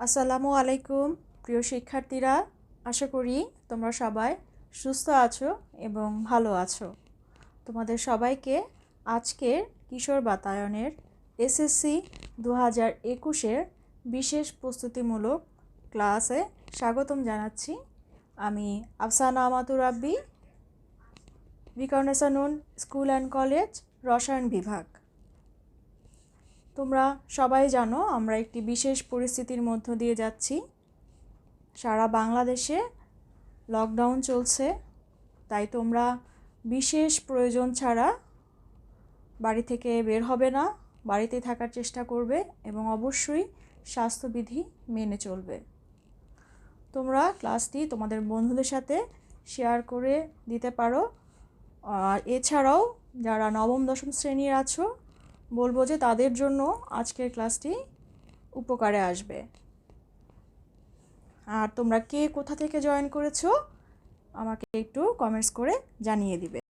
আসসালামু আলাইকুম প্রিয় শিক্ষার্থীরা, আশা করি তোমরা সবাই সুস্থ আছো এবং ভালো আছো। তোমাদের সবাইকে আজকের কিশোর বাতায়নের এসএসসি 2021-এর বিশেষ প্রস্তুতিমূলক ক্লাসে স্বাগতম জানাচ্ছি। আমি আফসানা আমাতুর রাব্বি, বিকর্ণেসানুন স্কুল অ্যান্ড কলেজ, রসায়ন বিভাগ। তোমরা সবাই জানো আমরা একটি বিশেষ পরিস্থিতির মধ্য দিয়ে যাচ্ছি। সারা বাংলাদেশে লকডাউন চলছে, তাই তোমরা বিশেষ প্রয়োজন ছাড়া বাড়ি থেকে বের হবে না, বাড়িতেই থাকার চেষ্টা করবে এবং অবশ্যই স্বাস্থ্যবিধি মেনে চলবে। তোমরা ক্লাসটি তোমাদের বন্ধুদের সাথে শেয়ার করে দিতে পারো। আর এছাড়াও যারা নবম দশম শ্রেণীর আছো, বলবো যে তাদের জন্য আজকের ক্লাসটি উপকারে আসবে। আর তোমরা কে কোথা থেকে জয়েন করেছো আমাকে একটু কমেন্টস করে জানিয়ে দিবে।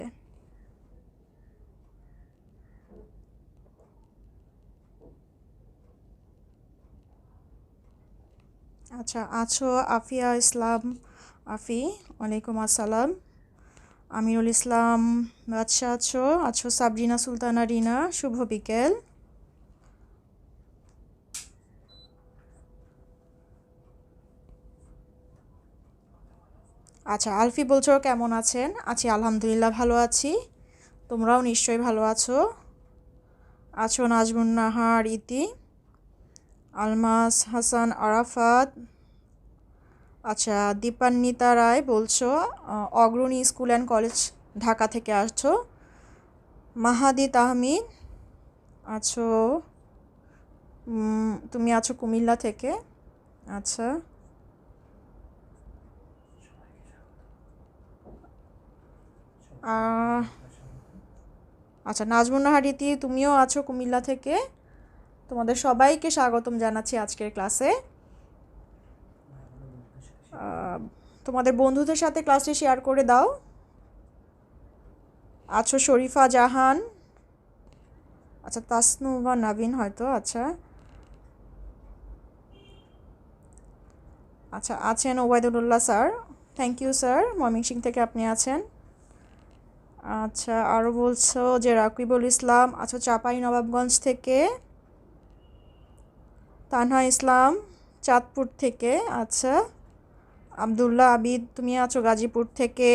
আচ্ছা, আছো আফিয়া ইসলাম আফি, ওয়ালাইকুম আসসালাম। আমিরুল ইসলাম বাদশা আছো সাবরিনা সুলতানা রিনা, শুভ বিকেল। আচ্ছা, আলফি বলছো কেমন আছেন? আছি আলহামদুলিল্লাহ, ভালো আছি। তোমরাও নিশ্চয়ই ভালো আছো। আছো নাজমুন নাহার ইতি, আলমাস হাসান আরাফাত। আচ্ছা, দীপান্বিতা রায় বলছো অগ্রণী স্কুল অ্যান্ড কলেজ ঢাকা থেকে আসছো। মাহাদি তাহমিদ আছো, তুমি আছো কুমিল্লা থেকে। আচ্ছা, আচ্ছা নাজমুন নাহার ইতি, তুমিও আছো কুমিল্লা থেকে। তোমাদের সবাইকে স্বাগতম জানাচ্ছি আজকের ক্লাসে। তোমাদের বন্ধুদের সাথে ক্লাসটি শেয়ার করে দাও। আছো শরীফা জাহান, আচ্ছা তাসনুবা নাবিন হয়তো। আচ্ছা আচ্ছা, আছেন Obaidullah sir, thank you sir, Mymensingh থেকে আপনি আছেন। আচ্ছা, আরও বলছো যে রাকিবুল ইসলাম আছো চাঁপাই নবাবগঞ্জ থেকে। তানহা ইসলাম চাঁদপুর থেকে। আচ্ছা, আবদুল্লাহ আবিদ তুমি আছো গাজীপুর থেকে।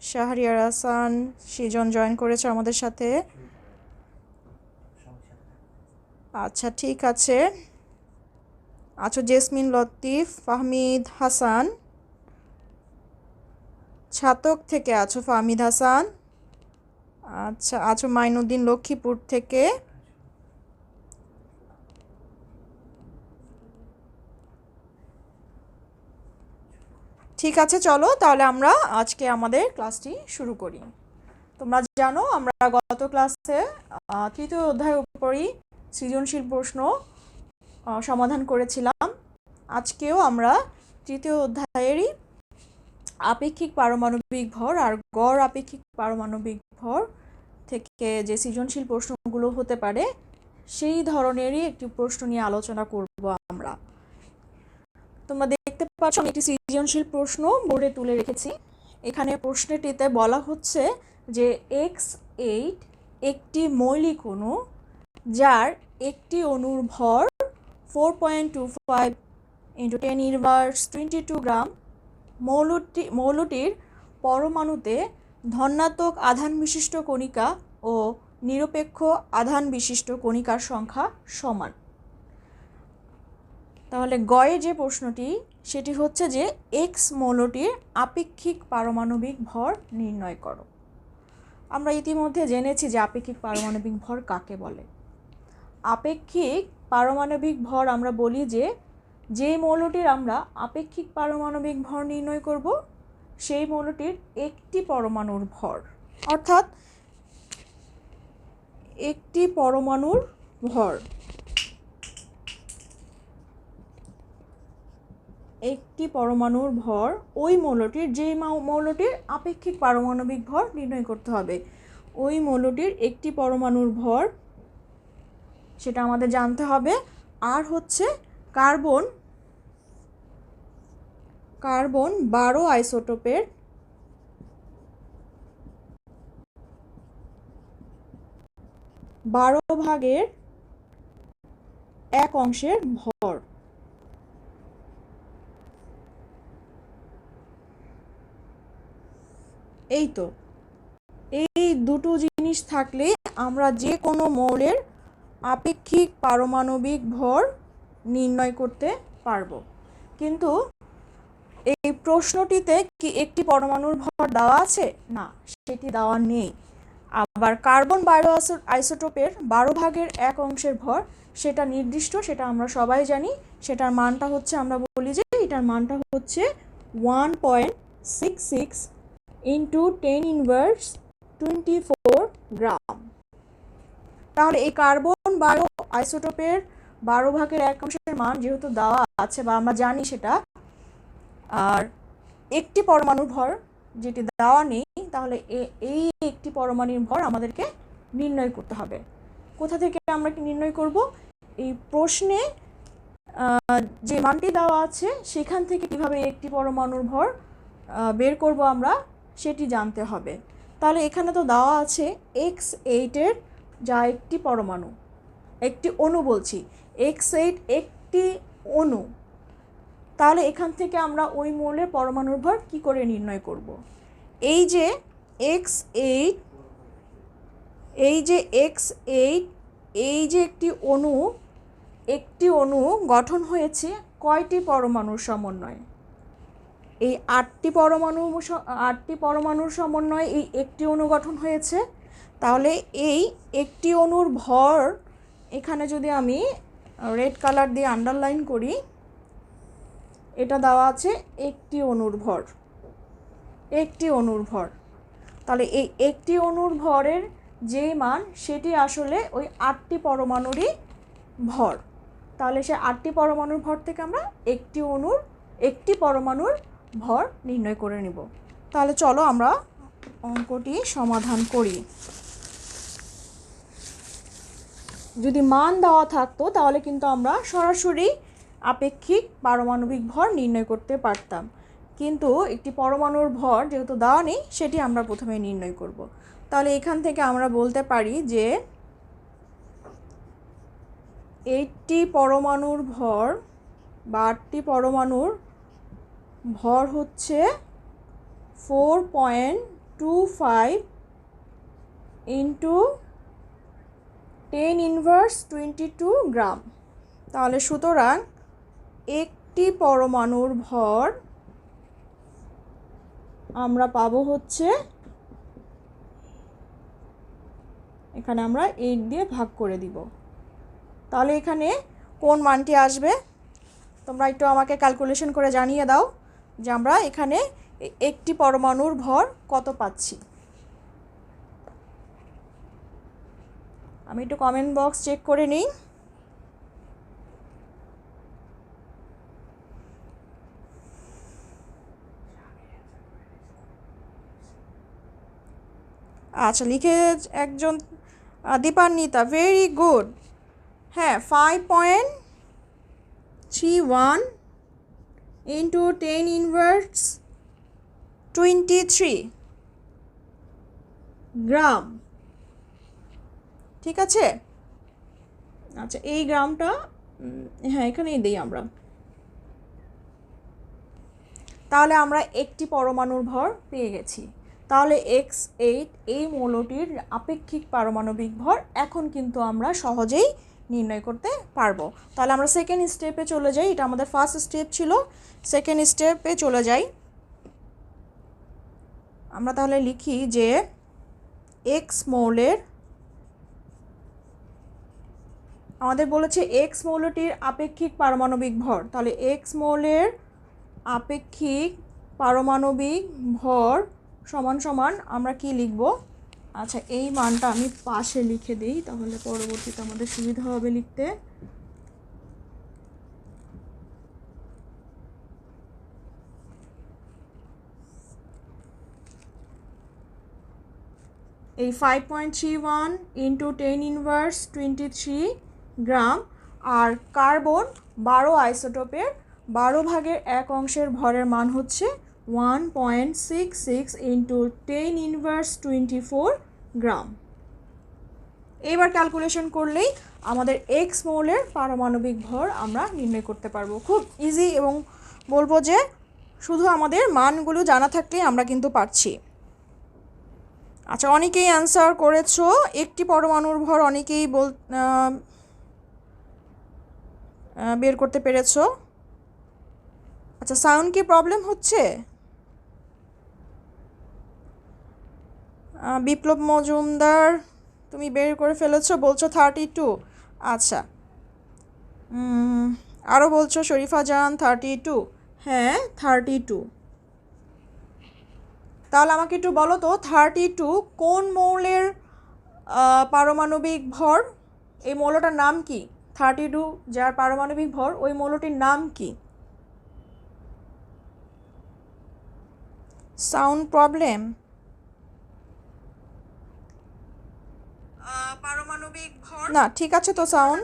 শাহরিয়ার হাসান সৃজন জয়েন করেছো আমাদের সাথে। আচ্ছা ঠিক আছে। আছো জেসমিন লতিফ, ফাহমিদ হাসান ছাতক থেকে আছো ফাহমিদ হাসান। আচ্ছা, আছো মাইনুদ্দিন লক্ষ্মীপুর থেকে। ঠিক আছে, চলো তাহলে আমরা আজকে আমাদের ক্লাসটি শুরু করি। তোমরা জানো আমরা গত ক্লাসে তৃতীয় অধ্যায়ের উপরই সৃজনশীল প্রশ্ন সমাধান করেছিলাম। আজকেও আমরা তৃতীয় অধ্যায়েরই আপেক্ষিক পারমাণবিক ভর আর গড় আপেক্ষিক পারমাণবিক ভর থেকে যে সৃজনশীল প্রশ্নগুলো হতে পারে সেই ধরনেরই একটি প্রশ্ন নিয়ে আলোচনা করব আমরা। তোমরা দেখতে পাচ্ছ আমি একটি সৃজনশীল প্রশ্ন বোর্ডে তুলে রেখেছি। এখানে প্রশ্নটিতে বলা হচ্ছে যে X8 একটি মৌলিক অণু যার একটি অণুর ভর 4.25 × 10⁻22 গ্রাম। মৌলটির পরমাণুতে ধনাত্মক আধান বিশিষ্ট কণিকা ও নিরপেক্ষ আধান বিশিষ্ট কণিকার সংখ্যা সমান। তাহলে গয়ে যে প্রশ্নটি সেটি হচ্ছে যে এক্স মৌলটির আপেক্ষিক পারমাণবিক ভর নির্ণয় করো। আমরা ইতিমধ্যে জেনেছি যে আপেক্ষিক পারমাণবিক ভর কাকে বলে। আপেক্ষিক পারমাণবিক ভর আমরা বলি যে মৌলটির আমরা আপেক্ষিক পারমাণবিক ভর নির্ণয় করব সেই মৌলটির একটি পরমাণুর ভর, অর্থাৎ একটি পরমাণুর ভর, একটি পরমাণুর ভর ওই মৌলটির যে মৌলটির আপেক্ষিক পারমাণবিক ভর নির্ণয় করতে হবে, ওই মৌলটির একটি পরমাণুর ভর সেটা আমাদের জানতে হবে। আর হচ্ছে কার্বন কার্বন 12 আইসোটোপের 12/1 ভর। এই তো, এই দুটো জিনিস থাকলে আমরা যে কোনো মৌলের আপেক্ষিক পারমাণবিক ভর নির্ণয় করতে পারবো। কিন্তু এই প্রশ্নটিতে কি একটি পরমাণুর ভর দেওয়া আছে? না, সেটি দেওয়া নেই। আবার কার্বন 12 আইসোটোপের 12/1 ভর সেটা নির্দিষ্ট, সেটা আমরা সবাই জানি। সেটার মানটা হচ্ছে, আমরা বলি যে এটার মানটা হচ্ছে 1.66 ইন্টু 10⁻24 গ্রাম। তাহলে এই কার্বন 12 আইসোটোপের 12/1 মান যেহেতু দেওয়া আছে বা আমরা জানি সেটা, আর একটি পরমাণুর ভর যেটি দেওয়া নেই, তাহলে এই একটি পরমাণুর ভর আমাদেরকে নির্ণয় করতে হবে। কোথা থেকে আমরা কি নির্ণয় করব? এই প্রশ্নে যে মানটি দেওয়া আছে সেখান থেকে কিভাবে একটি পরমাণুর ভর বের করব আমরা, সেটি জানতে হবে। তাহলে এখানে তো দেওয়া আছে X8 এর, যা একটি পরমাণু, একটি অণু বলছি, X8 একটি অণু। তাহলে এখান থেকে আমরা ওই মৌলের পরমাণুর ভর কি করে নির্ণয় করব? এই যে X8, এই যে একটি অণু গঠন হয়েছে কয়টি পরমাণুর সমন্বয়ে? এই 8টি পরমাণুর সমন্বয়ে এই একটি অণু গঠন হয়েছে। তাহলে এই একটি অণুর ভর, এখানে যদি আমি রেড কালার দিয়ে আন্ডারলাইন করি, এটা দেওয়া আছে একটি অণুর ভর, একটি অণুর ভর। তাহলে এই একটি অণুর ভরের যে মান, সেটি আসলে ওই 8টি পরমাণুরই ভর। তাহলে সে 8টি পরমাণুর ভর থেকে আমরা একটি পরমাণুর ভর নির্ণয় করে নিব। তাহলে চলো আমরা অঙ্কটি সমাধান করি। যদি মান দেওয়া থাকতো তাহলে কিন্তু আমরা সরাসরি আপেক্ষিক পারমাণবিক ভর নির্ণয় করতে পারতাম, কিন্তু একটি পরমাণুর ভর যেহেতু দেওয়া নেই, সেটি আমরা প্রথমে নির্ণয় করব। তাহলে এখান থেকে আমরা বলতে পারি যে 8টি পরমাণুর ভর বা 8টি পরমাণুর ভর হচ্ছে 4.25 ইন্টু 10⁻22 গ্রাম। তাহলে সুতরাং একটি পরমাণুর ভর আমরা পাবো হচ্ছে, এখানে আমরা 8 দিয়ে ভাগ করে দিব। তাহলে এখানে কোন মানটি আসবে তোমরা একটু আমাকে ক্যালকুলেশন করে জানিয়ে দাও যে আমরা এখানে একটি পরমাণুর ভর কত পাচ্ছি। আমি একটু কমেন্ট বক্স চেক করে নিই। আচ্ছা, লিখে একজন দীপান্বিতা, ভেরি গুড। হ্যাঁ, 5.31 ইন্টু 10⁻23 গ্রাম, ঠিক আছে। আচ্ছা, এই গ্রামটা হ্যাঁ এখানেই দিই আমরা। তাহলে আমরা একটি পরমাণুর ভর পেয়ে গেছি। তাহলে X8 এই মৌলটির আপেক্ষিক পারমাণবিক ভর এখন কিন্তু আমরা সহজেই নির্ণয় করতে পারবো। তাহলে আমরা সেকেন্ড স্টেপে চলে যাই। এটা আমাদের ফার্স্ট স্টেপ ছিল, সেকেন্ড স্টেপে চলে যাই। আমরা তাহলে লিখি যে X মৌলের, আমাদের বলেছে X মৌলটির আপেক্ষিক পারমাণবিক ভর। তাহলে X মৌলের আপেক্ষিক পারমাণবিক ভর সমান সমান আমরা কি লিখব? আচ্ছা, এই মানটা আমি পাশে লিখে দিই, তাহলে পরবর্তীতে আমাদের সুবিধা হবে লিখতে। এই 5.31 ইন্টু 10⁻23 গ্রাম, আর কার্বন 12 আইসোটোপের 12/1 ভরের মান হচ্ছে 1.66 ইন্টু 10⁻²4 গ্রাম। এবার ক্যালকুলেশন করলেই আমাদের এক্স মোলের পারমাণবিক ভর আমরা নির্ণয় করতে পারবো। খুব ইজি, এবং বলবো যে শুধু আমাদের মানগুলো জানা থাকলেই আমরা কিন্তু পারছি। আচ্ছা, অনেকেই অ্যান্সার করেছো। একটি পরমাণুর ভর অনেকেই বের করতে পেরেছো। আচ্ছা, সাউন্ড কি প্রবলেম হচ্ছে? বিপ্লব মজুমদার তুমি বের করে ফেলেছো, বলছো 32। আচ্ছা, আরও বলছো শরীফা জান 32। হ্যাঁ, 32। তাহলে আমাকে একটু বলো তো 32 কোন মৌলের পারমাণবিক ভর? এই মৌলটার নাম কি? 32 যার পারমাণবিক ভর, ওই মৌলটির নাম কি? Sound problem? পারমাণবিক ভর না, ঠিক আছে তো সাউন্ড।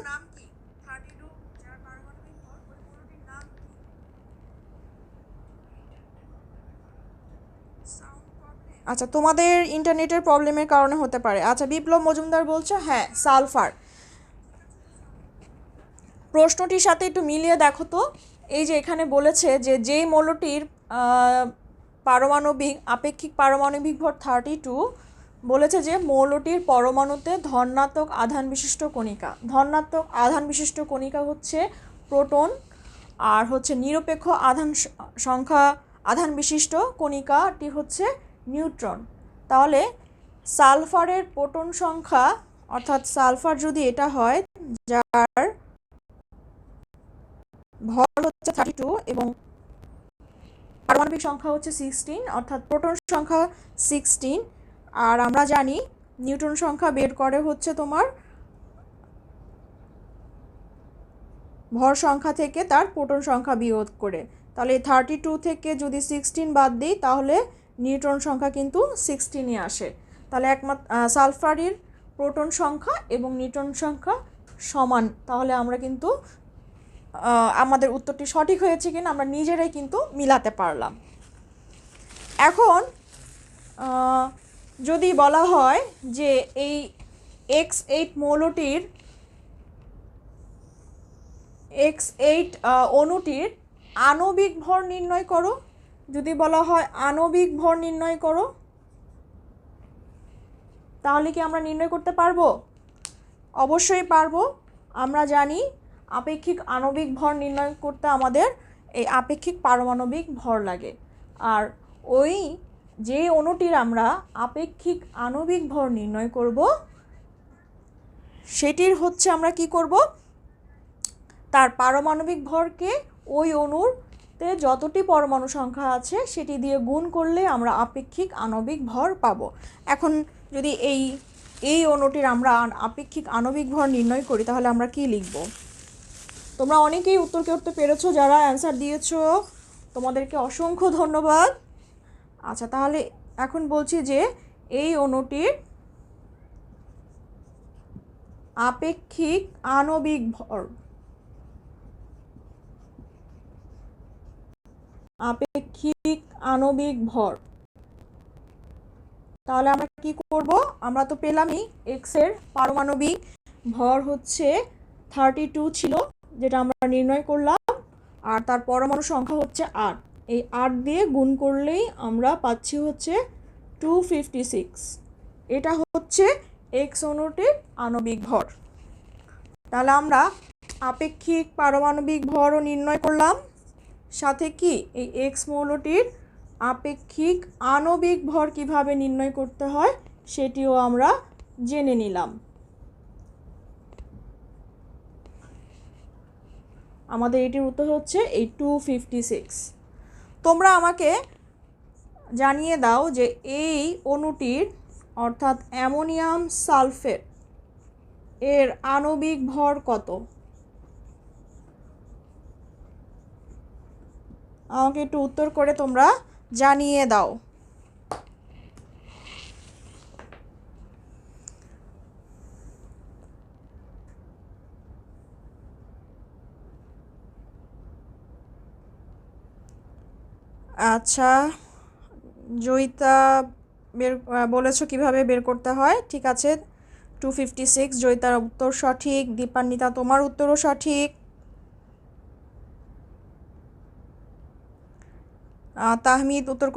আচ্ছা, তোমাদের ইন্টারনেটের প্রবলেমের কারণে হতে পারে। আচ্ছা, বিপ্লব মজুমদার বলছো হ্যাঁ সালফার। প্রশ্নটির সাথে একটু মিলিয়ে দেখো তো। এই যে এখানে বলেছে যে যেই মৌলটির পারমাণবিক আপেক্ষিক পারমাণবিক ভর 32, বলেছে যে মৌলটির পরমাণুতে ধনাত্মক আধান বিশিষ্ট কণিকা। ধনাত্মক আধান বিশিষ্ট কণিকা হচ্ছে প্রোটন, আর হচ্ছে নিরপেক্ষ আধান বিশিষ্ট কণিকাটি হচ্ছে নিউট্রন। তাহলে সালফারের প্রোটন সংখ্যা, অর্থাৎ সালফার যদি এটা হয় যার ভর হচ্ছে 32 এবং পারমাণবিক সংখ্যা হচ্ছে 16, অর্থাৎ প্রোটন সংখ্যা 16, আর আমরা জানি নিউটন সংখ্যা বের করে হচ্ছে তোমার ভর সংখ্যা থেকে তার প্রোটন সংখ্যা বিয়োগ করে। তাহলে 32 থেকে যদি 16 বাদ দিই তাহলে নিউটন সংখ্যা কিন্তু 16ই আসে। তাহলে একমাত্র সালফারের প্রোটন সংখ্যা এবং নিউটন সংখ্যা সমান। তাহলে আমরা কিন্তু আমাদের উত্তরটি সঠিক হয়েছে কিনা আমরা নিজেরাই কিন্তু মিলাতে পারলাম। এখন যদি বলা হয় যে এই X8 মৌলটির X8 অণুটির আণবিক ভর নির্ণয় করো, যদি বলা হয় আণবিক ভর নির্ণয় করো, তাহলে কি আমরা নির্ণয় করতে পারবো? অবশ্যই পারবো। আমরা জানি আপেক্ষিক আণবিক ভর নির্ণয় করতে আমাদের এই আপেক্ষিক পারমাণবিক ভর লাগে। আর ওই যে অণুটির আমরা আপেক্ষিক আণবিক ভর নির্ণয় করব, সেটির হচ্ছে আমরা কি করব, তার পারমাণবিক ভরকে ওই অণুতে যতটি পরমাণু সংখ্যা আছে সেটি দিয়ে গুণ করলে আমরা আপেক্ষিক আণবিক ভর পাবো। এখন যদি এই অণুটির আমরা আপেক্ষিক আণবিক ভর নির্ণয় করি তাহলে আমরা কি লিখব? তোমরা অনেকেই উত্তর করতে পেরেছো, যারা অ্যান্সার দিয়েছো তোমাদেরকে অসংখ্য ধন্যবাদ। আচ্ছা, তাহলে এখন বলছি যে এই অণুটির আপেক্ষিক আণবিক ভর, আপেক্ষিক আণবিক ভর, তাহলে আমরা কি করব? আমরা তো পেলামই এক্স এর পারমাণবিক ভর হচ্ছে 32 ছিল, যেটা আমরা নির্ণয় করলাম, আর তার পরমাণু সংখ্যা হচ্ছে 8। এই 8 দিয়ে গুণ করলেই আমরা পাচ্ছি হচ্ছে 256। এটা হচ্ছে এক্স অণুটির আণবিক ভর। তাহলে আমরা আপেক্ষিক পারমাণবিক ভরও নির্ণয় করলাম, সাথে কি এই এক্স মৌলটির আপেক্ষিক আণবিক ভর কিভাবে নির্ণয় করতে হয় সেটিও আমরা জেনে নিলাম। আমাদের এটির উত্তর হচ্ছে এই 256। তোমরা আমাকে জানিয়ে দাও যে এই অণুটির, অর্থাৎ অ্যামোনিয়াম সালফেট এর আণবিক ভর কত? আমাকে একটু উত্তর করে তোমরা জানিয়ে দাও। আচ্ছা, জয়িতা বলেছো কিভাবে বের করতে হয়। ঠিক আছে, 256 জয়িতার উত্তর সঠিক। দীপান্বিতা তোমার উত্তরও সঠিক। তাহমিদ উত্তর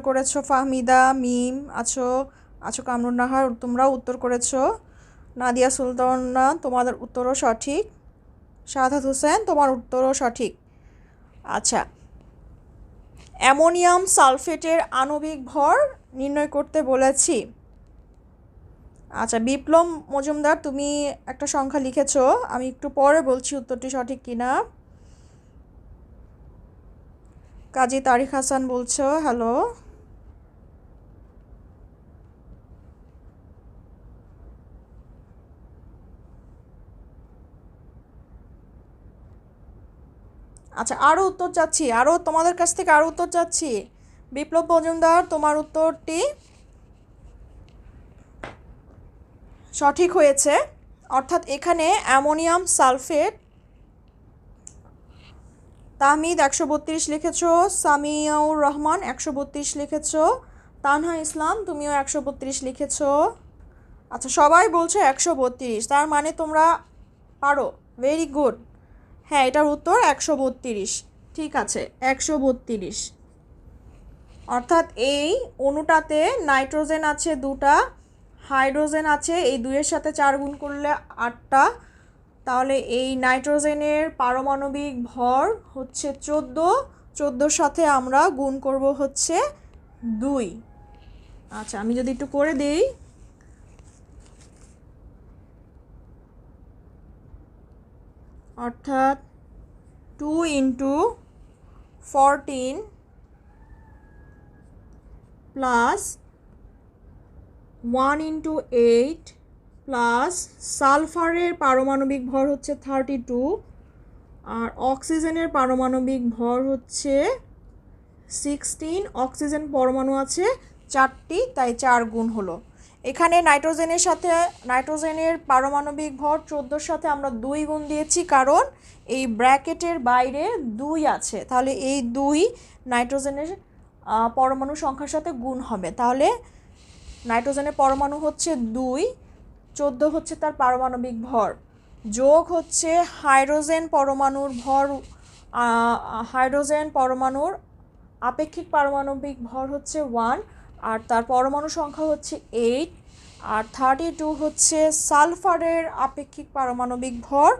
করেছো। ফাহমিদা, মিম আছো কামরুন নাহার, তোমরাও উত্তর করেছো। নাদিয়া সুলতানা তোমাদের উত্তরও সঠিক। শাহাদাত হোসেন তোমার উত্তরও সঠিক। আচ্ছা, অ্যামোনিয়াম সালফেটের আণবিক ভর নির্ণয় করতে বলেছি। আচ্ছা, বিপ্লব মজুমদার তুমি একটা সংখ্যা লিখেছো, আমি একটু পরে বলছি উত্তরটি সঠিক কিনা। কাজী তারিক হাসান বলছো হ্যালো। আচ্ছা, আরও উত্তর চাচ্ছি, আরও তোমাদের কাছ থেকে আরও উত্তর চাচ্ছি। বিপ্লব মজুমদার তোমার উত্তরটি সঠিক হয়েছে। অর্থাৎ এখানে অ্যামোনিয়াম সালফেট। তাহমিদ 132 লিখেছ, সামিয়াউর রহমান 132 লিখেছ, তানহা ইসলাম তুমিও 132 লিখেছ। আচ্ছা, সবাই বলছো 132, তার মানে তোমরা পারো, ভেরি গুড। হ্যাঁ, এটার উত্তর 132। ঠিক আছে, 132। অর্থাৎ এই অণুটাতে নাইট্রোজেন আছে 2টা, হাইড্রোজেন আছে, এই 2-এর সাথে 4 গুণ করলে 8টা। তাহলে এই নাইট্রোজেনের পারমাণবিক ভর হচ্ছে 14। 14-র সাথে আমরা গুণ করব হচ্ছে 2। আচ্ছা, আমি যদি একটু করে দিই, অর্থাৎ 2 ইন্টু 14 প্লাস 1 ইন্টু 8 প্লাস সালফারের পারমাণবিক ভর হচ্ছে 32, আর অক্সিজেনের পারমাণবিক ভর হচ্ছে 16। অক্সিজেন পরমাণু আছে 4টি, তাই 4 গুণ হলো। এখানে নাইট্রোজেনের পারমাণবিক ভর 14-র সাথে আমরা 2 গুণ দিয়েছি, কারণ এই ব্র্যাকেটের বাইরে 2 আছে। তাহলে এই 2 নাইট্রোজেনের পরমাণু সংখ্যার সাথে গুণ হবে। তাহলে নাইট্রোজেনের পরমাণু হচ্ছে 2, 14 হচ্ছে তার পারমাণবিক ভর, যোগ হচ্ছে হাইড্রোজেন পরমাণুর ভর। হাইড্রোজেন পরমাণুর আপেক্ষিক পারমাণবিক ভর হচ্ছে 1, আর তার পরমাণু সংখ্যা হচ্ছে 8, আর 32 হচ্ছে সালফারের আপেক্ষিক পারমাণবিক ভর,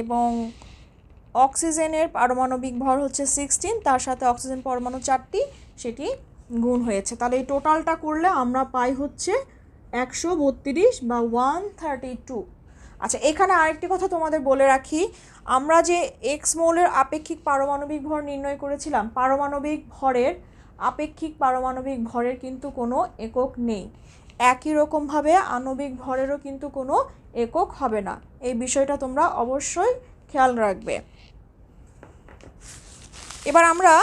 এবং অক্সিজেনের পারমাণবিক ভর হচ্ছে 16, তার সাথে অক্সিজেন পরমাণু 4টি, সেটি গুণ হয়েছে। তাহলে এই টোটালটা করলে আমরা পাই হচ্ছে 132 বা 132। আচ্ছা, এখানে আরেকটি কথা তোমাদের বলে রাখি, আমরা যে এক্স মৌলের আপেক্ষিক পারমাণবিক ভর নির্ণয় করেছিলাম, পারমাণবিক ভরের আপেক্ষিক পারমাণবিক ভরের কিন্তু কোনো একক নেই। একই রকমভাবে আণবিক ভরেরও কিন্তু কোনো একক হবে না। এই বিষয়টা তোমরা অবশ্যই খেয়াল রাখবে। এবার আমরা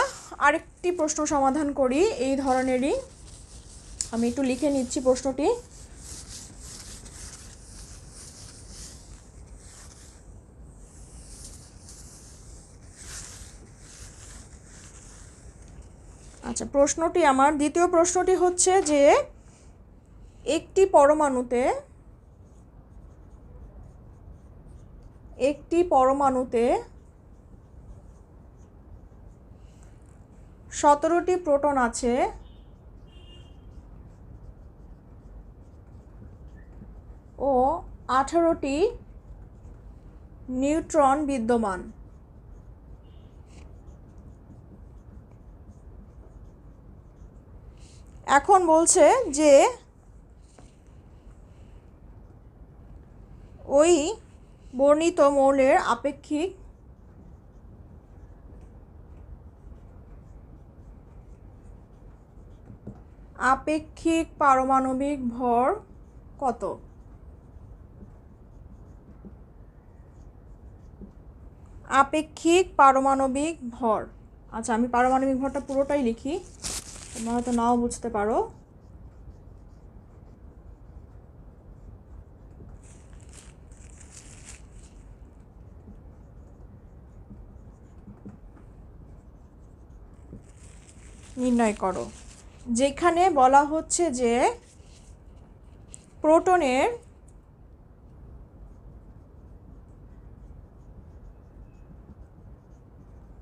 আরেকটি প্রশ্ন সমাধান করি এই ধরনেরই। আমি একটু লিখে নিচ্ছি প্রশ্নটি। আচ্ছা, প্রশ্নটি আমার দ্বিতীয় প্রশ্নটি হচ্ছে যে একটি পরমাণুতে 17টি প্রোটন আছে ও 18টি নিউট্রন বিদ্যমান। এখন বলছে যে ওই বর্ণিত মৌলের আপেক্ষিক পারমাণবিক ভর কত? আপেক্ষিক পারমাণবিক ভর। আচ্ছা, আমি পারমাণবিক ভরটা পুরোটাই লিখি, তোমরা হয়তো নাও বুঝতে পারো। নির্ণয় করো। যেখানে বলা হচ্ছে যে প্রোটনের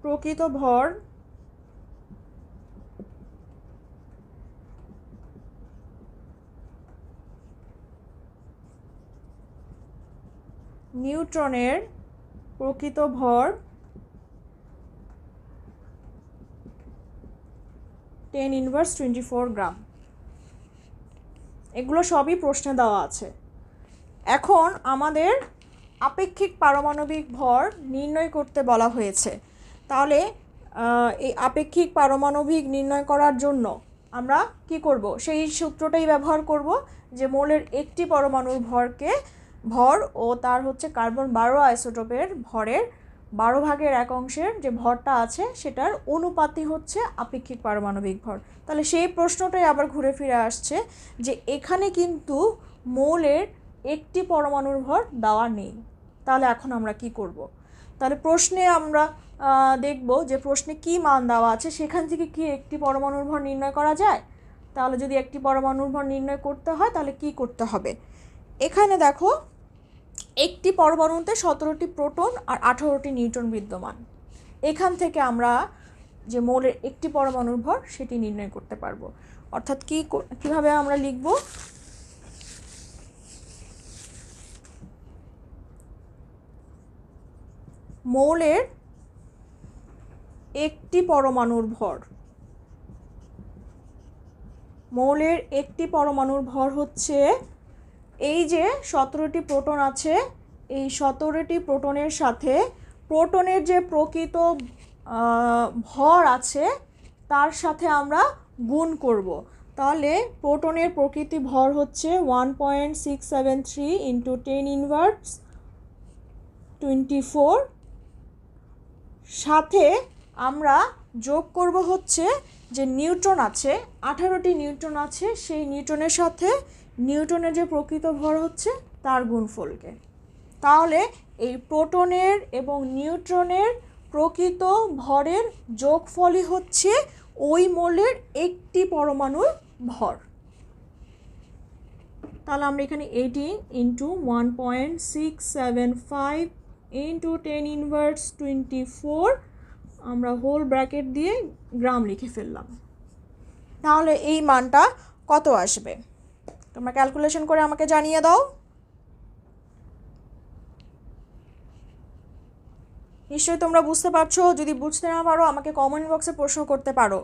প্রকৃত ভর নিউট্রনের প্রকৃত ভর 10^24 গ্রাম। এগুলো সবই প্রশ্নে দেওয়া আছে। এখন আমাদের আপেক্ষিক পারমাণবিক ভর নির্ণয় করতে বলা হয়েছে। তাহলে এই আপেক্ষিক পারমাণবিক নির্ণয় করার জন্য আমরা কি করব? সেই সূত্রটাই ব্যবহার করব যে মোলের একটি পরমাণুর ভর ও তার হচ্ছে কার্বন 12 আইসোটোপের ভরের 12/1 যে ভরটা আছে সেটার অনুপাতই হচ্ছে আপেক্ষিক পারমাণবিক ভর। তাহলে সেই প্রশ্নটাই আবার ঘুরে ফিরে আসছে যে এখানে কিন্তু মৌলের একটি পরমাণুর ভর দেওয়া নেই। তাহলে এখন আমরা কি করব? তাহলে প্রশ্নে আমরা দেখব যে প্রশ্নে কি মান দেওয়া আছে, সেখান থেকে কি একটি পরমাণুর ভর নির্ণয় করা যায়। তাহলে যদি একটি পরমাণুর ভর নির্ণয় করতে হয় তাহলে কি করতে হবে? এখানে দেখো একটি পরমাণুতে 17টি প্রোটন আর 18টি নিউট্রন বিদ্যমান। এখান থেকে আমরা যে মৌলের একটি পরমাণুর ভর সেটি নির্ণয় করতে পারবো। অর্থাৎ কিভাবে আমরা লিখব? মৌলের একটি পরমাণুর ভর, মৌলের একটি পরমাণুর ভর হচ্ছে এই যে 17টি প্রোটন আছে, এই 17টি প্রোটনের সাথে প্রোটনের যে প্রকৃত ভর আছে তার সাথে আমরা গুণ করব। তাহলে প্রোটনের প্রকৃত ভর হচ্ছে 1.673 × 10^24, সাথে আমরা যোগ করব হচ্ছে যে নিউট্রন আছে, 18টি নিউট্রন আছে, সেই নিউট্রনের সাথে নিউটনের যে প্রকৃত ভর হচ্ছে তার গুণফলকে। তাহলে এই প্রোটনের এবং নিউট্রনের প্রকৃত ভরের যোগফলই হচ্ছে ওই মৌলের একটি পরমাণুর ভর। তাহলে আমরা এখানে 18 × 1.675 × 10^24 আমরা হোল ব্র্যাকেট দিয়ে গ্রাম লিখে ফেললাম। তাহলে এই মানটা কত আসবে তোমরা ক্যালকুলেশন করে আমাকে জানিয়ে দাও। নিশ্চয়ই তোমরা বুঝতে পারছো। যদি বুঝতে না পারো আমাকে কমেন্ট বক্সে প্রশ্ন করতে পারো।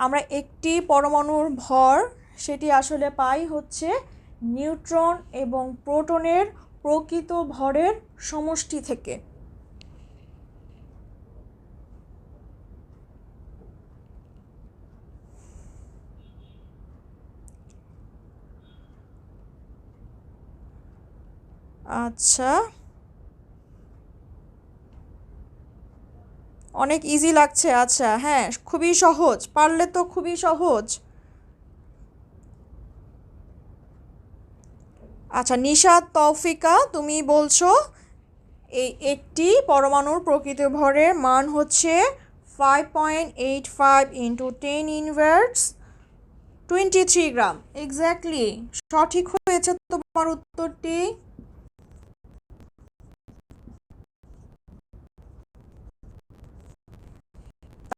আমরা একটি পরমাণুর ভর সেটি আসলে পাই হচ্ছে নিউট্রন এবং প্রোটনের প্রকৃত ভরের সমষ্টি থেকে। আচ্ছা, অনেক ইজি লাগছে। আচ্ছা হ্যাঁ, খুবই সহজ, পারলে তো খুবই সহজ। আচ্ছা নিশাত তৌফিকা, তুমি বলছো এই একটি পরমাণুর প্রকৃত ভরের মান হচ্ছে 5.85 × 10^23 গ্রাম। এক্স্যাক্টলি সঠিক হয়েছে তোমার উত্তরটি।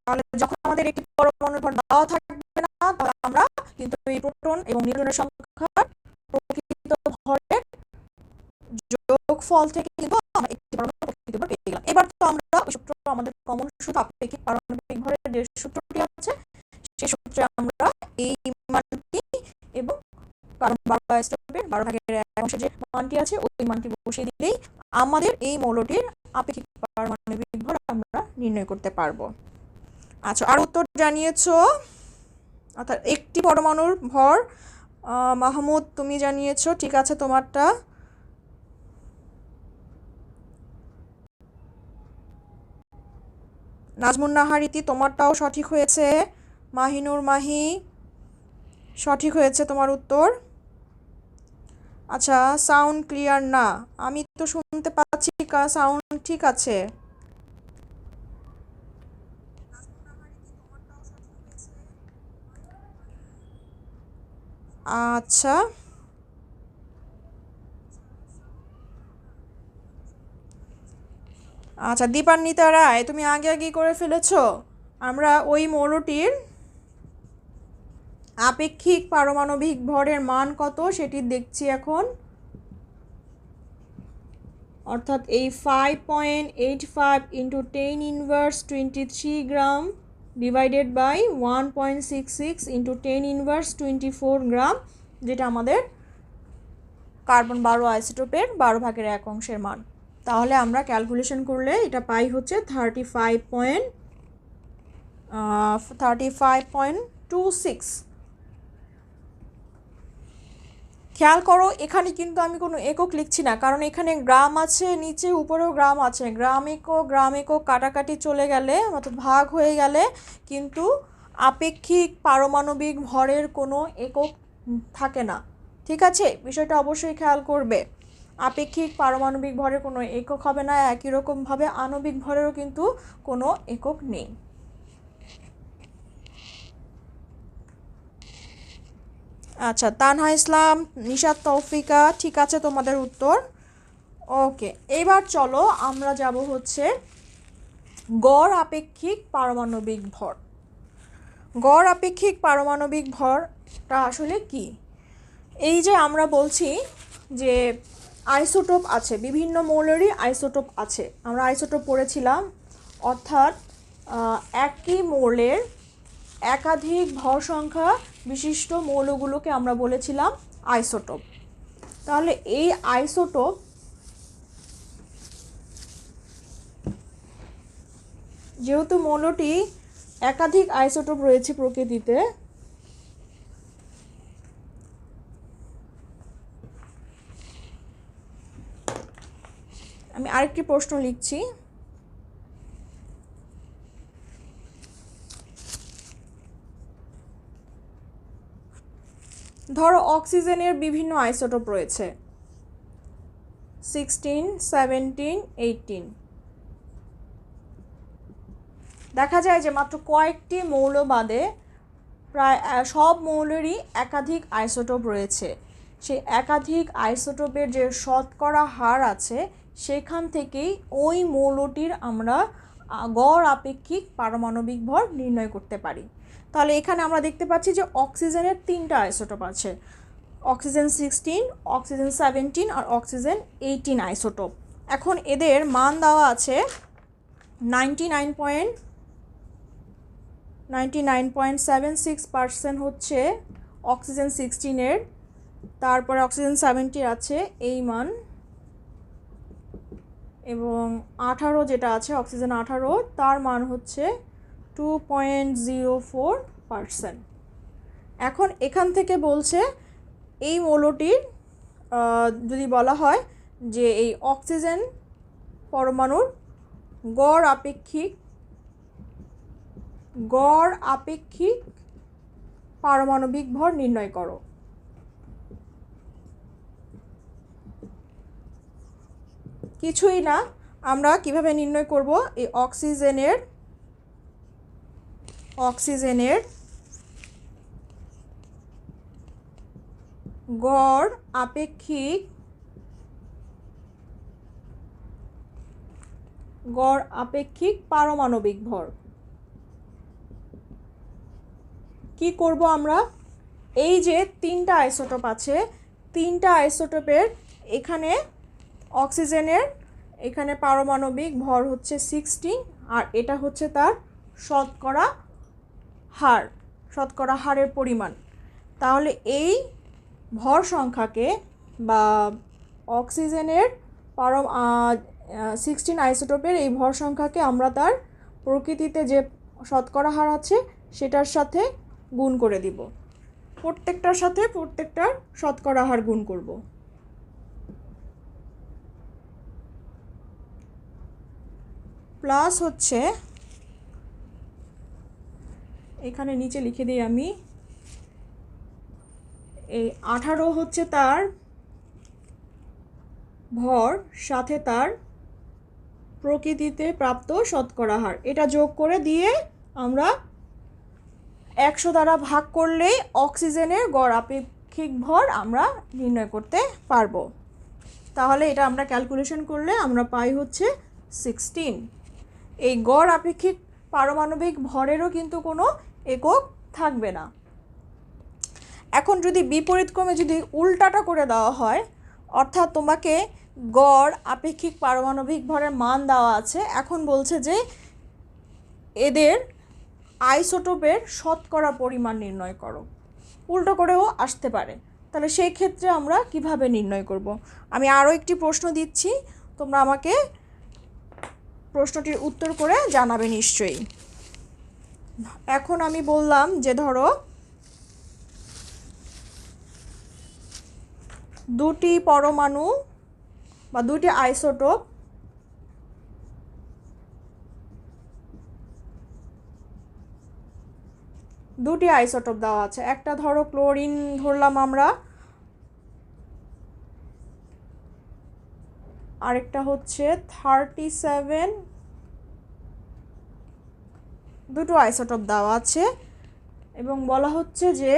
তাহলে যখন আমাদের একটি পরমাণুর ভর দেওয়া থাকবে না তাহলে আমরা কিন্তু এই প্রোটন এবং নিউট্রনের সংখ্যার প্রকৃত ভরের যোগফল থেকে কিন্তু আমরা একটি পরমাণুর প্রকৃত ভর পেয়ে গেলাম। এবার তো আমরা ওই সূত্র, আমাদের কমন সূত্র আপেক্ষিক পারমাণবিক ভরের যে সূত্রটি আছে সেই সূত্রে আমরা এই মানটি এবং কার্বন 12 আইসোটোপের 12/1 যে মানটি আছে ওই মানটি বসিয়ে দিলেই আমাদের এই মৌলটির আপেক্ষিক পারমাণবিক ভর আমরা নির্ণয় করতে পারবো। আচ্ছা, আর উত্তর জানিয়েছো, অর্থাৎ একটি পরমাণুর ভর মাহমুদ তুমি জানিয়েছো, ঠিক আছে তোমারটা। নাজমুন নাহারিতি তোমারটাও সঠিক হয়েছে। মাহিনুর মাহি সঠিক হয়েছে তোমার উত্তর। আচ্ছা, সাউন্ড ক্লিয়ার না, আমি তো শুনতে পাচ্ছি সাউন্ড ঠিক আছে। আচ্ছা আচ্ছা দীপান্বিতা রায়, তুমি আগে আগে করে ফেলেছো। আমরা ওই মৌলটির আপেক্ষিক পারমাণবিক ভরের মান কত সেটি দেখছি এখন। অর্থাৎ এই 5.85 into 10⁻23 gram divided by 1.66 into 10⁻24 gram, যেটা আমাদের কার্বন 12 আইসোটোপের 12/1 মান। তাহলে আমরা ক্যালকুলেশন করলে এটা পাই হচ্ছে 35.26। খেয়াল করো এখানে কিন্তু আমি কোনো একক লিখছি না, কারণ এখানে গ্রাম আছে, নিচে উপরেও গ্রাম আছে। গ্রাম একক কাটাকাটি চলে গেলে অর্থাৎ ভাগ হয়ে গেলে কিন্তু আপেক্ষিক পারমাণবিক ভরের কোনো একক থাকে না। ঠিক আছে, বিষয়টা অবশ্যই খেয়াল করবে। আপেক্ষিক পারমাণবিক ভরের কোনো একক হবে না, একই রকমভাবে আণবিক ভরেরও কিন্তু কোনো একক নেই। আচ্ছা, তানহা ইসলাম, নিশাত তৌফিকা, ঠিক আছে তোমাদের উত্তর। ওকে, এবার চলো আমরা যাব হচ্ছে গড় আপেক্ষিক পারমাণবিক ভর। গড় আপেক্ষিক পারমাণবিক ভরটা আসলে কি? এই যে আমরা বলছি যে আইসোটোপ আছে, বিভিন্ন মৌলেরই আইসোটোপ আছে, আমরা আইসোটোপ পড়েছিলাম। অর্থাৎ একই মৌলের একাধিক ভর সংখ্যা বিশিষ্ট মৌলগুলোকে আমরা বলেছিলাম আইসোটোপ। তাহলে এই আইসোটোপ যেহেতু মৌলটি একাধিক আইসোটোপ রয়েছে প্রকৃতিতে, আমি আরেকটি প্রশ্ন লিখছি। ধরো অক্সিজেনের বিভিন্ন আইসোটোপ রয়েছে 16, 17, 18। দেখা যায় যে মাত্র কয়েকটি মৌল বাদে প্রায় সব মৌলেরই একাধিক আইসোটোপ রয়েছে। সেই একাধিক আইসোটোপের যে শতকরা হার আছে সেখান থেকেই ওই মৌলটির আমরা গড় আপেক্ষিক পারমাণবিক ভর নির্ণয় করতে পারি। তাহলে এখানে আমরা দেখতে পাচ্ছি যে অক্সিজেনের 3টা আইসোটোপ আছে, অক্সিজেন 16, অক্সিজেন 17 আর অক্সিজেন 18 আইসোটোপ। এখন এদের মান দেওয়া আছে 99.76% হচ্ছে অক্সিজেন 16-এর, তারপরে অক্সিজেন 70 আছে এই মান, এবং 18 যেটা আছে অক্সিজেন 18 তার মান হচ্ছে 2.04%। এখন এখান থেকে বলছে এই মৌলটির যদি বলা হয় যে এই অক্সিজেন পরমাণুর গড় আপেক্ষিক পারমাণবিক ভর নির্ণয় করো। কিছুই না, আমরা কিভাবে নির্ণয় করব, এই অক্সিজেনের গড় আপেক্ষিক পারমাণবিক ভর। কি করব আমরা, এই যে 3টা আইসোটোপ আছে, 3টা আইসোটোপের এখানে অক্সিজেনের এখানে পারমাণবিক ভর হচ্ছে 16 আর এটা হচ্ছে তার শতকরা হারের পরিমাণ। তাহলে এই ভর সংখ্যাকে বা অক্সিজেনের 16 আইসোটোপের এই ভর সংখ্যাকে আমরা তার প্রকৃতিতে যে শতকরা হার আছে সেটার সাথে গুণ করে দিব, প্রত্যেকটার সাথে প্রত্যেকটার শতকরা হার গুণ করব। প্লাস হচ্ছে এখানে নিচে লিখে দিই আমি, এই 18 হচ্ছে তার ভর সাথে তার প্রকৃতিতে প্রাপ্ত শতকরা হার, এটা যোগ করে দিয়ে আমরা 100 দ্বারা ভাগ করলেই অক্সিজেনের গড় আপেক্ষিক আপেক্ষিক ভর আমরা নির্ণয় করতে পারবো। তাহলে এটা আমরা ক্যালকুলেশন করলে আমরা পাই হচ্ছে 16। এই গড় আপেক্ষিক পারমাণবিক ভরেরও কিন্তু কোনো একক থাকবে না। এখন যদি বিপরীতক্রমে যদি উল্টাটা করে দেওয়া হয়, অর্থাৎ তোমাকে গড় আপেক্ষিক পারমাণবিক ভরের মান দেওয়া আছে, এখন বলছে যে এদের আইসোটোপের শতকরা পরিমাণ নির্ণয় করো, উল্টো করেও আসতে পারে। তাহলে সেই ক্ষেত্রে আমরা কিভাবে নির্ণয় করব? আমি আরও একটি প্রশ্ন দিচ্ছি, তোমরা আমাকে প্রশ্নটির উত্তর করে জানাবে নিশ্চয়ই। এখন আমি বললাম যে ধরো দুটি পরমাণু বা দুটি আইসোটোপ দেওয়া আছে। একটা ধরো ক্লোরিন ধরলাম আমরা, আরেকটা হচ্ছে 37। দুটো আইসোটোপ দেওয়া আছে এবং বলা হচ্ছে যে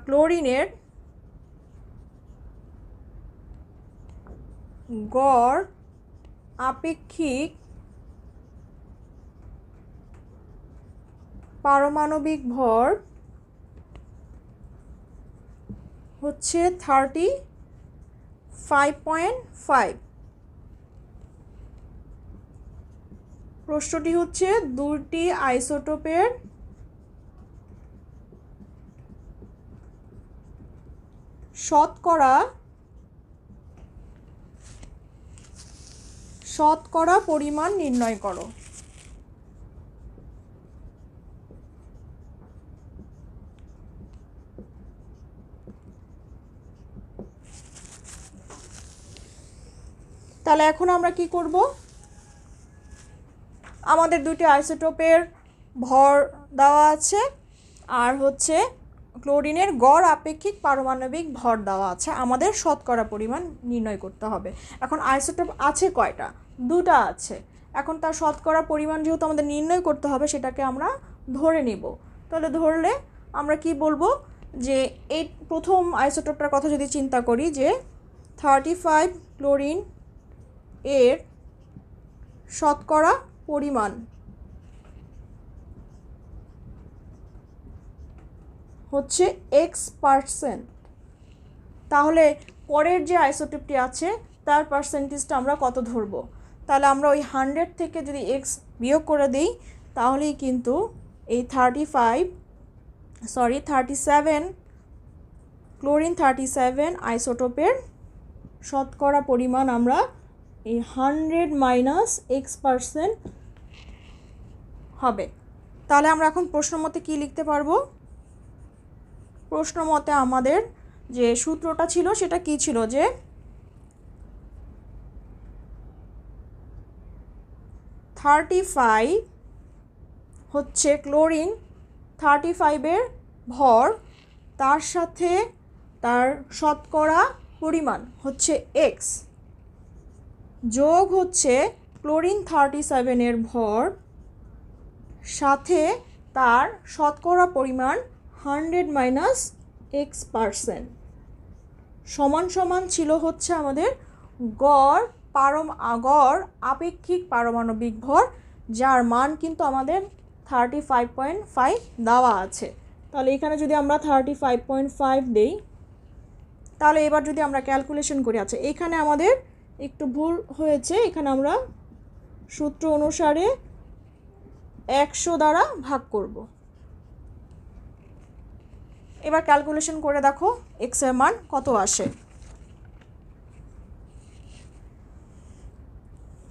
ক্লোরিনের গড় আপেক্ষিক পারমাণবিক ভর হচ্ছে 35.5। প্রশ্নটি হচ্ছে দুটি আইসোটোপের শতকরা পরিমাণ নির্ণয় করো। তাহলে এখন আমরা কি করব? আমাদের দুটি আইসোটোপের ভর দেওয়া আছে আর হচ্ছে ক্লোরিনের গড় আপেক্ষিক পারমাণবিক ভর দেওয়া আছে, আমাদের শতকরা পরিমাণ নির্ণয় করতে হবে। এখন আইসোটোপ আছে কয়টা? দুটা আছে। এখন তার শতকরা পরিমাণ যেহেতু আমাদের নির্ণয় করতে হবে, সেটাকে আমরা ধরে নিব। তাহলে ধরলে আমরা কি বলবো যে এই প্রথম আইসোটোপটার কথা যদি চিন্তা করি যে 35 ক্লোরিন এর শতকরা পরিমাণ হচ্ছে x%। তাহলে পরের যে আইসোটোপটি আছে তার পার্সেন্টেজটা আমরা কত ধরব? তাহলে আমরা ওই 100 থেকে যদি x বিয়োগ করে দিই, তাহলেই কিন্তু এই 37 ক্লোরিন 37 আইসোটোপের শতকরা পরিমাণ আমরা এই 100 মাইনাস x% হবে। তাহলে আমরা এখন প্রশ্ন মতে কী লিখতে পারবো? প্রশ্ন মতে আমাদের যে সূত্রটা ছিল সেটা কি ছিল, যে 35 হচ্ছে ক্লোরিন 35-এর ভর, তার সাথে তার শতকরা পরিমাণ হচ্ছে x, যোগ হচ্ছে ক্লোরিন 37-এর ভর সাথে তার শতকরা পরিমাণ 100 মাইনাস x% সমান সমান ছিল হচ্ছে আমাদের গড় আপেক্ষিক পারমাণবিক ভর, যার মান কিন্তু আমাদের 35.5 দেওয়া আছে। তাহলে এখানে যদি আমরা 35.5 দেই, তাহলে এবার যদি আমরা ক্যালকুলেশন করি, আচ্ছা এখানে আমাদের একটু ভুল হয়েছে, এখানে আমরা সূত্র অনুসারে 100 দ্বারা ভাগ করব। এবার ক্যালকুলেশন করে দেখো x এর মান কত আসে।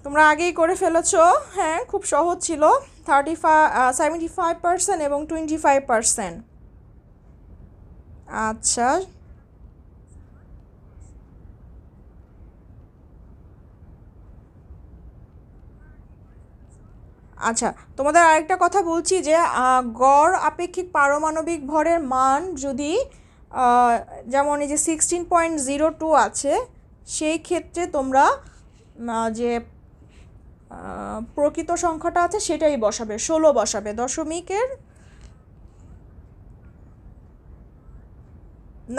তোমরা আগেই করে ফেলেছো, হ্যাঁ খুব সহজ ছিল। 75% এবং 25%। আচ্ছা আচ্ছা তোমাদের আরেকটা কথা বলছি যে গড় আপেক্ষিক পারমাণবিক ভরের মান যদি যেমন এই যে 16.02 আছে, সেই ক্ষেত্রে তোমরা যে প্রকৃত সংখ্যাটা আছে সেটাই বসাবে, 16 বসাবে। দশমিকের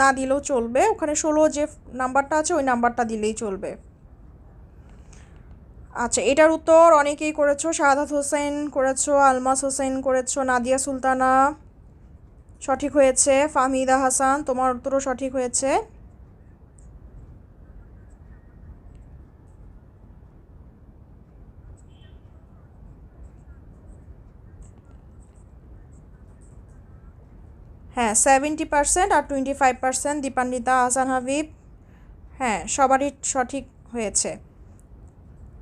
না দিলেও চলবে, ওখানে 16 যে নাম্বারটা আছে ওই নাম্বারটা দিলেই চলবে। আচ্ছা, এটার উত্তর অনেকেই করেছো। শাহাদাত হোসেন করেছো, আলমাস হোসেন করেছো, নাদিয়া সুলতানা সঠিক হয়েছে, ফাহমিদা হাসান তোমার উত্তরও সঠিক হয়েছে। হ্যাঁ 70% আর 25% দীপান্বিতা, হাসান হাবিব, হ্যাঁ সবারই সঠিক হয়েছে।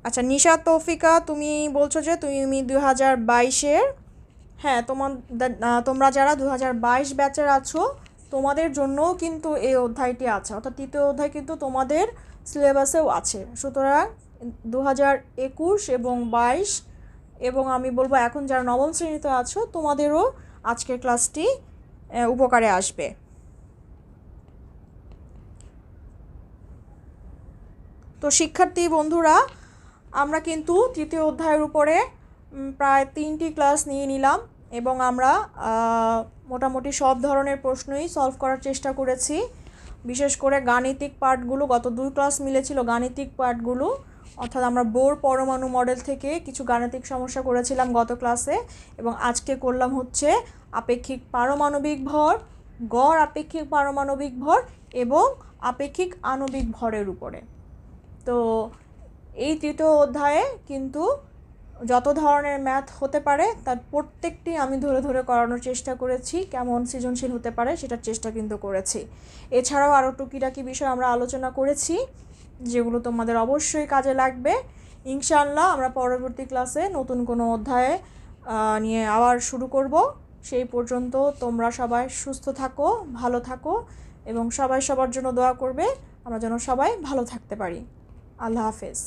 আচ্ছা নিশাত তৌফিকা, তুমি বলছো যে তুমি 2022-এর, হ্যাঁ তোমরা যারা 2022 ব্যাচের আছো তোমাদের জন্যও কিন্তু এই অধ্যায়টি আছে, অর্থাৎ তৃতীয় অধ্যায় কিন্তু তোমাদের সিলেবাসেও আছে। সুতরাং 2021 এবং 22 এবং আমি বলবো এখন যারা নবম শ্রেণীতে আছো তোমাদেরও আজকের ক্লাসটি উপকারে আসবে। তো শিক্ষার্থী বন্ধুরা, আমরা কিন্তু তৃতীয় অধ্যায়ের উপরে প্রায় 3টি ক্লাস নিয়ে নিলাম এবং আমরা মোটামুটি সব ধরনের প্রশ্নই সলভ করার চেষ্টা করেছি। বিশেষ করে গাণিতিক পার্টগুলো, গত 2 ক্লাস মিলেছিল গাণিতিক পার্টগুলো, অর্থাৎ আমরা বোর পরমাণু মডেল থেকে কিছু গাণিতিক সমস্যা করেছিলাম গত ক্লাসে, এবং আজকে করলাম হচ্ছে আপেক্ষিক পারমাণবিক ভর, গড় আপেক্ষিক পারমাণবিক ভর এবং আপেক্ষিক আণবিক ভরের উপরে। তো এই তৃতীয় অধ্যায়ে কিন্তু যত ধরনের ম্যাথ হতে পারে তার প্রত্যেকটি আমি ধরে ধরে করানোর চেষ্টা করেছি, কেমন সৃজনশীল হতে পারে সেটার চেষ্টা কিন্তু করেছি। এছাড়াও আরও টুকিটাকি বিষয় আমরা আলোচনা করেছি যেগুলো তোমাদের অবশ্যই কাজে লাগবে। ইনশাআল্লাহ আমরা পরবর্তী ক্লাসে নতুন কোনো অধ্যায়ে নিয়ে আবার শুরু করব। সেই পর্যন্ত তোমরা সবাই সুস্থ থাকো, ভালো থাকো এবং সবাই সবার জন্য দোয়া করবে আমরা যেন সবাই ভালো থাকতে পারি। আল্লাহ হাফেজ।